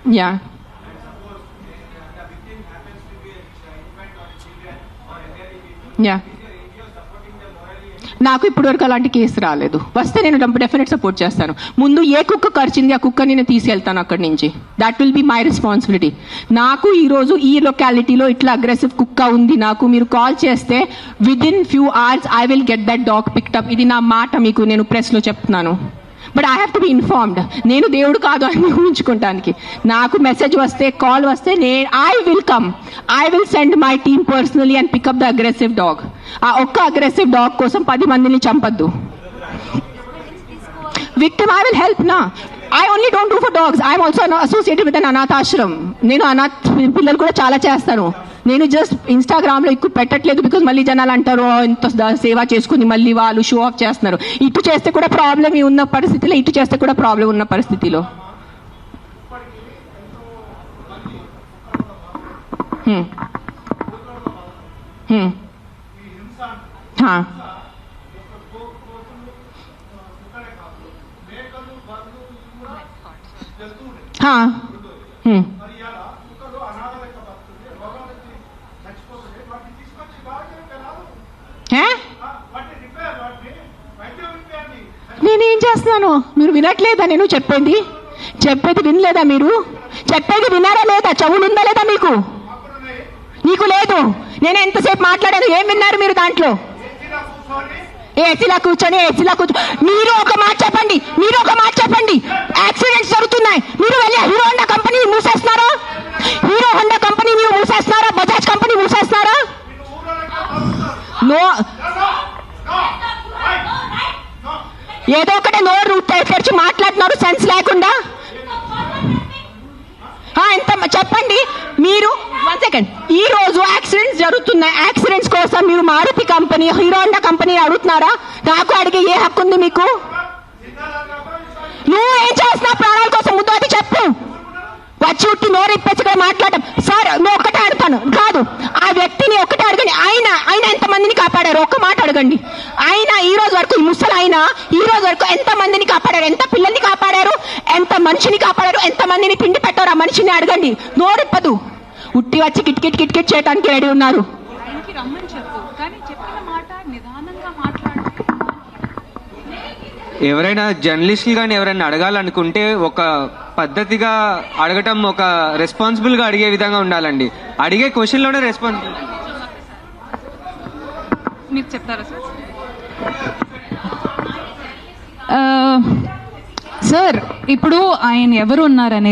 Yeah. Yeah. నాకు ఇప్పటివరకు అలాంటి కేసు రాలేదు. వస్తే నేను డెఫినెట్ సపోర్ట్ చేస్తాను. ముందు ఏ కుక్క కరిచింది ఆ కుక్క నేను తీసుకెళ్తాను అక్కడి నుంచి. That will be my responsibility. నాకు ఈరోజు ఈ లొకాలిటీలో ఇట్లా అగ్రెసివ్ కుక్క ఉంది, నాకు మీరు కాల్ చేస్తే within few hours I will get that dog picked up. ఇది నా మాట మీకు నేను ప్రెస్లో చెప్తున్నాను. But I have to be informed. నేను దేవుడు కాదు అని ఊహించుకోవటానికి. నాకు మెసేజ్ వస్తే, కాల్ వస్తే I will come. I will send my team personally and pick up the aggressive dog. ఆ ఒక్క అగ్రెసివ్ డాగ్ కోసం 10 మందిని చంపద్దు. విక్టిమ్ ఐ విల్ హెల్ప్ నా. I only don't do for dogs. I am also associated with an anath ashram. నేను అనాథ్ పిల్లలు కూడా చాలా చేస్తాను. నేను జస్ట్ ఇన్స్టాగ్రామ్లో ఎక్కువ పెట్టట్లేదు బికాజ్ మళ్ళీ జనాలు అంటారు ఇంత సేవ చేసుకుని మళ్ళీ వాళ్ళు షో ఆఫ్ చేస్తున్నారు. ఇటు చేస్తే కూడా ప్రాబ్లం ఉన్న పరిస్థితిలో, ఇటు చేస్తే కూడా ప్రాబ్లం ఉన్న పరిస్థితిలో. నేనేం చేస్తున్నాను? మీరు వినట్లేదా? నేను చెప్పేది వినలేదా? మీరు చెప్పేది విన్నారా లేదా? చెవులు ఉందా లేదా మీకు? నీకు లేదు. నేను ఎంతసేపు మాట్లాడాను, ఏం విన్నారు మీరు దాంట్లో? ఏసీలా కూర్చొని మీరు ఒక మాట చెప్పండి. యాక్సిడెంట్స్ జరుగుతున్నాయి, మీరు వెళ్ళి హీరో హోండా కంపెనీ మూసేస్తున్నారా? బజాజ్ కంపెనీ మూసేస్తున్నారా? నో, ఏదో ఒకటే నోరు తెరిచి మాట్లాడుతున్నారు సెన్స్ లేకుండా. ఎంత చెప్పండి మీరు. 1 సెకండ్. ఈ రోజు యాక్సిడెంట్స్ జరుగుతున్నాయి. యాక్సిడెంట్స్ కోసం మీరు Maruti company, Hero Honda company అడుగుతున్నారా? నాకు అడిగే ఏ హక్కు ఉంది మీకు? నువ్వు ఏం చేస్తున్నావు ప్రాణాల కోసం? ముందు అది చెప్పు. వచ్చి ఉట్టి నోరు ఇప్పేసి మాట్లాడటం. సార్ నువ్వు ఒక్కటే అడుగుతాను కాదు, ఆ వ్యక్తిని ఒక్కటే అడగండి. ఆయన ఎంతమందిని కాపాడారు? ఒక్క మాట అడగండి. ఆయన ఈ రోజు వరకు, ఈ ముసలి ఆయన ఈ రోజు వరకు ఎంత మందిని కాపాడారు? ఎంత పిల్లల్ని కాపాడారు? ఎంత మనిషిని కాపాడారు? ఎంత మందిని పిండి పెట్టారు? ఆ మనిషిని అడగండి. నోరిప్పదు. ఉట్టి వచ్చి కిట్ చేయడానికి రెడీ ఉన్నారు. ఎవరైనా జర్నలిస్టులు కానీ ఎవరైనా అడగాలనుకుంటే ఒక పద్ధతిగా అడగటం, ఒక రెస్పాన్సిబుల్ గా అడిగే విధంగా ఉండాలండి. అడిగే క్వశ్చన్ లోనే రెస్పాన్సిబుల్. మీరు చెప్తారా సార్? ఇప్పుడు ఆయన ఎవరు ఉన్నారనేది